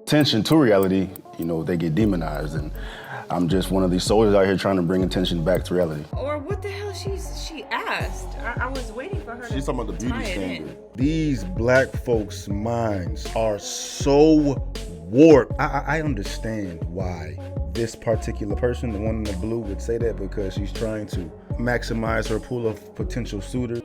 attention to reality, they get demonized. And I'm just one of these soldiers out here trying to bring attention back to reality. Or what the hell she asked? I was waiting for her She's to talking about the beauty tie it in. standard. These black folks' minds are so warped. I understand why this particular person, the one in the blue, would say that, because she's trying to maximize her pool of potential suitors.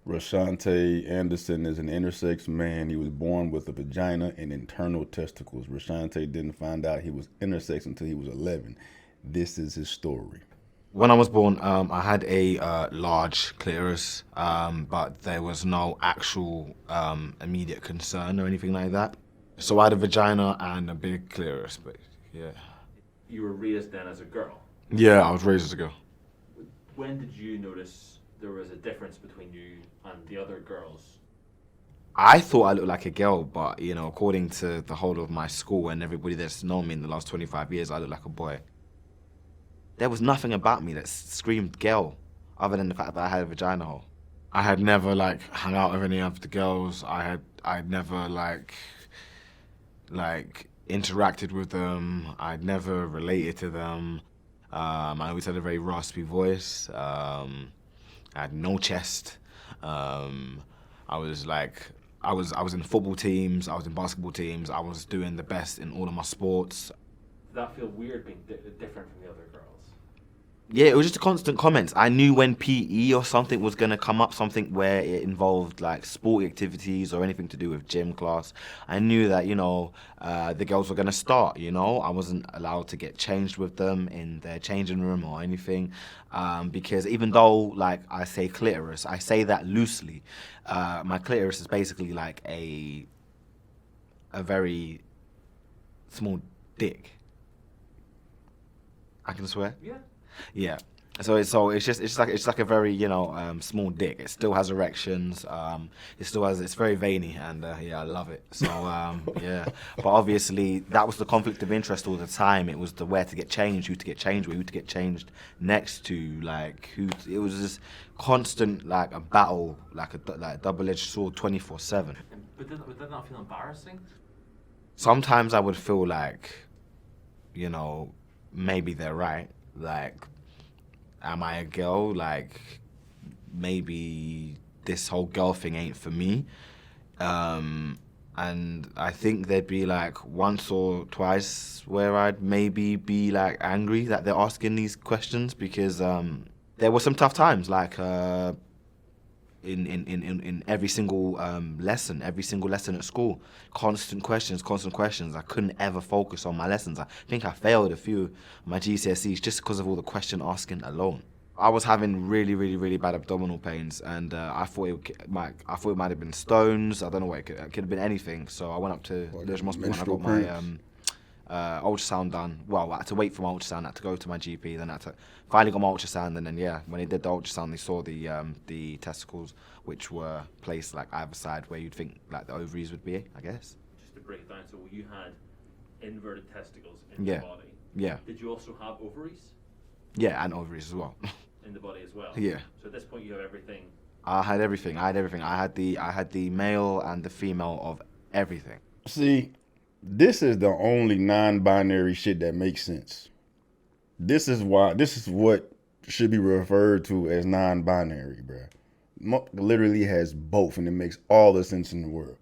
Rashante Anderson is an intersex man. He was born with a vagina and internal testicles. Rashante didn't find out he was intersex until he was 11. This is his story. When I was born, I had a large clitoris, but there was no actual immediate concern or anything like that. So I had a vagina and a big clitoris, but yeah. You were raised then as a girl. Yeah, I was raised as a girl. When did you notice there was a difference between you and the other girls? I thought I looked like a girl, but according to the whole of my school and everybody that's known me in the last 25 years, I look like a boy. There was nothing about me that screamed girl, other than the fact that I had a vagina hole. I had never hung out with any of the girls. I'd never interacted with them. I'd never related to them. I always had a very raspy voice. I had no chest. I was in football teams. I was in basketball teams. I was doing the best in all of my sports. Did that feel weird being different from the other girls? Yeah, it was just constant comments. I knew when PE or something was going to come up, something where it involved sport activities or anything to do with gym class. I knew that, the girls were going to start, I wasn't allowed to get changed with them in their changing room or anything. Because even though, I say clitoris, I say that loosely. My clitoris is basically like a very small dick. I can swear? Yeah. Yeah. So it's just like a very small dick. It still has erections. It's very veiny, and I love it. So yeah. But obviously that was the conflict of interest all the time. It was the where to get changed, who to get changed with, who to get changed next to, who. It was this constant a battle, a double-edged sword, 24/7. But did that not feel embarrassing? Sometimes I would feel maybe they're right. Am I a girl? Maybe this whole girl thing ain't for me. And I think there'd be once or twice where I'd maybe be angry that they're asking these questions, because there were some tough times, in every single lesson at school. Constant questions. I couldn't ever focus on my lessons. I think I failed a few of my GCSEs just because of all the question asking alone. I was having really, really, really bad abdominal pains, and I thought it might have been stones. I don't know what it could have been anything. So I went up to the hospital and I got my ultrasound done. Well, I had to wait for my ultrasound. I had to go to my GP. Then I finally got my ultrasound, and then when they did the ultrasound, they saw the testicles, which were placed either side where you'd think the ovaries would be, I guess. Just to break it down, so you had inverted testicles in Yeah. the body. Yeah. Did you also have ovaries Yeah, and ovaries as well. in the body as well? Yeah. So at this point, you have everything. I had everything. I had the male and the female of everything. See, this is the only non-binary shit that makes sense. This is what should be referred to as non-binary, bruh. Literally has both, and it makes all the sense in the world.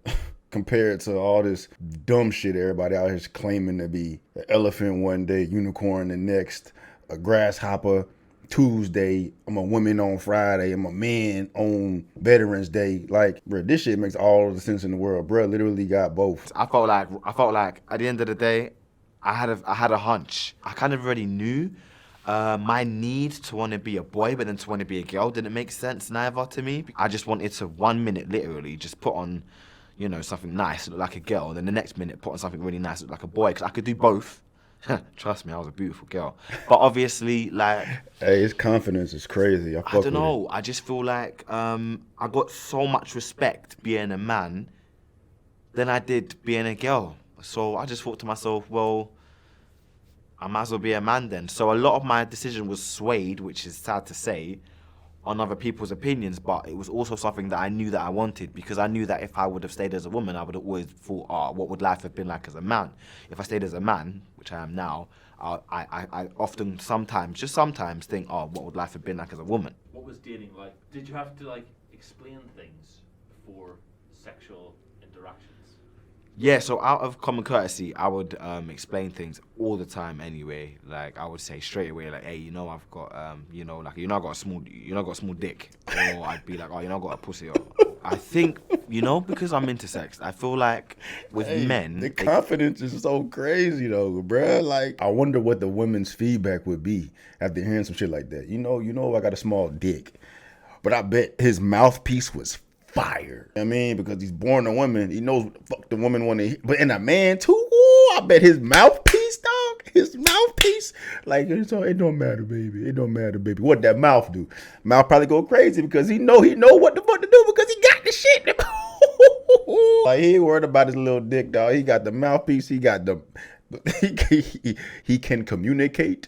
Compared to all this dumb shit everybody out here is claiming to be an elephant one day, unicorn the next, a grasshopper Tuesday, I'm a woman on Friday, I'm a man on Veterans Day. Bro, this shit makes all the sense in the world. Bro, literally got both. I felt like at the end of the day, I had a hunch. I kind of already knew my need to want to be a boy, but then to want to be a girl didn't make sense neither to me. I just wanted to 1 minute literally just put on, something nice, look like a girl, and then the next minute put on something really nice, look like a boy, because I could do both. Trust me, I was a beautiful girl. But obviously, Hey, his confidence is crazy. I don't know. I just feel like I got so much respect being a man than I did being a girl. So I just thought to myself, well, I might as well be a man then. So a lot of my decision was swayed, which is sad to say, on other people's opinions, but it was also something that I knew that I wanted, because I knew that if I would have stayed as a woman, I would have always thought, oh, what would life have been like as a man? If I stayed as a man, which I am now, I often just sometimes think, oh, what would life have been like as a woman? What was dating like? Did you have to like explain things before sexual interactions? Yeah, so out of common courtesy, I would explain things all the time anyway. Like, I would say straight away, like, hey, I've got, like, I got a small dick. Or I'd be like, oh, I got a pussy. Or, I think, because I'm intersex, I feel like with men... The confidence is so crazy, though, bruh. Like, I wonder what the women's feedback would be after hearing some shit like that. I got a small dick. But I bet his mouthpiece was fire. I mean, because he's born a woman, he knows what the fuck the woman want to hear. But in a man too, ooh, I bet his mouthpiece, dog, like, it don't matter, baby. It don't matter, baby. What that mouth do? Mouth probably go crazy because he know what the fuck to do because he got the shit. Like, he ain't worried about his little dick, dog. He got the mouthpiece. He got the, he can communicate,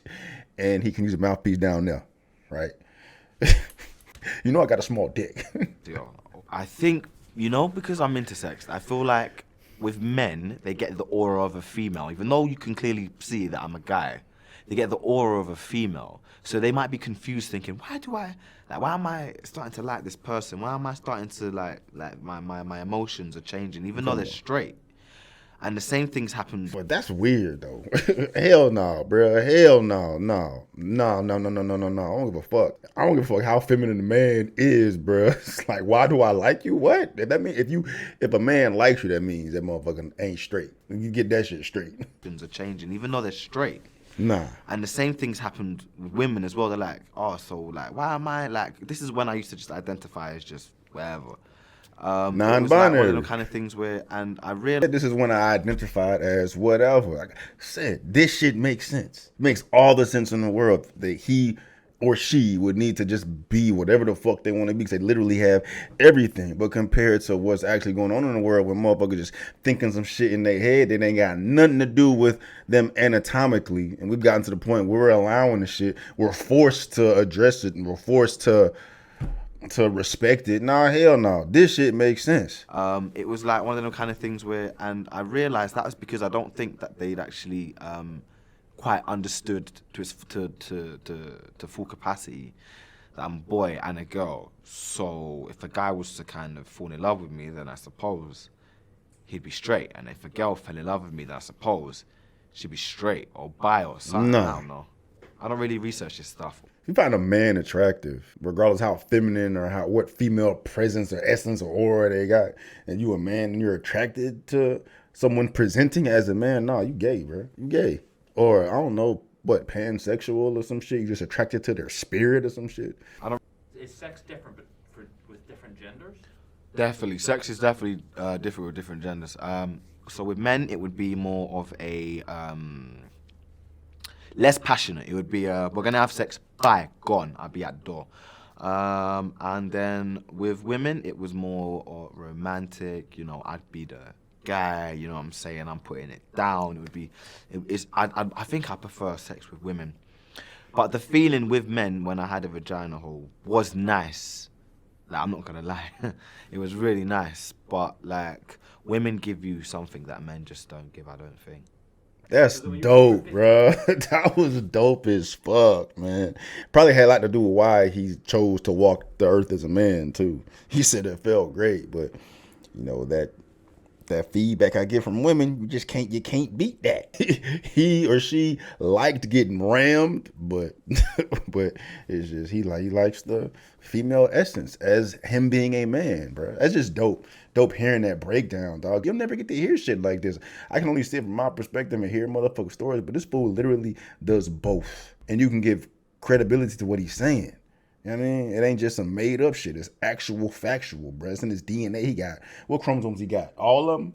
and he can use a mouthpiece down there, right? I got a small dick. I think, because I'm intersex, I feel like with men, they get the aura of a female. Even though you can clearly see that I'm a guy, they get the aura of a female. So they might be confused thinking, why am I starting to like this person? Why am I starting to like my emotions are changing, even though they're straight? And the same things happen. But that's weird, though. Hell no, bro. Hell no. No. I don't give a fuck. I don't give a fuck how feminine a man is, bro. It's like, why do I like you? What? That mean if a man likes you, that means that motherfucker ain't straight. You get that shit straight. Things are changing, even though they're straight. Nah. And the same things happened with women as well. They're like, oh, so like, why am I like? This is when I used to just identify as just whatever. Non-binary. It was like one of those kind of things where, and I realized this is when I identified as whatever. Like I said, this shit makes sense. It makes all the sense in the world that he or she would need to just be whatever the fuck they want to be, because they literally have everything. But compared to what's actually going on in the world, where motherfuckers just thinking some shit in their head that ain't got nothing to do with them anatomically, and we've gotten to the point where we're allowing the shit, we're forced to address it, and we're forced to respect it. Nah, hell no. This shit makes sense. It was like one of them kind of things where, and I realized that was because I don't think that they'd actually quite understood to full capacity that I'm a boy and a girl. So if a guy was to kind of fall in love with me, then I suppose he'd be straight. And if a girl fell in love with me, then I suppose she'd be straight or bi or something. No. I don't know. I don't really research this stuff. If you find a man attractive, regardless how feminine or what female presence or essence or aura they got, and you a man and you're attracted to someone presenting as a man, nah, you gay, bro. You gay. Or, I don't know, what, pansexual or some shit? You just attracted to their spirit or some shit? Is sex different with different genders? Definitely. Sex is definitely different with different genders. So with men, it would be more of a... less passionate. It would be, we're going to have sex, bye, gone. I'll be at the door. And then with women, it was more romantic. I'd be the guy, you know what I'm saying? I'm putting it down. It would be, I think I prefer sex with women. But the feeling with men when I had a vagina hole was nice. Like, I'm not going to lie. It was really nice. But, like, women give you something that men just don't give, I don't think. That's dope, bro. That was dope as fuck, man. Probably had a lot to do with why he chose to walk the earth as a man, too. He said it felt great, but, that feedback I get from women, you can't beat that. He or she liked getting rammed, but it's just, he likes the female essence as him being a man, bro. That's just dope. Dope hearing that breakdown, dog. You'll never get to hear shit like this. I can only see it from my perspective and hear motherfucker stories, but this fool literally does both. And you can give credibility to what he's saying. You know what I mean? It ain't just some made up shit. It's actual factual, bro. It's in his DNA he got. What chromosomes he got? All of them?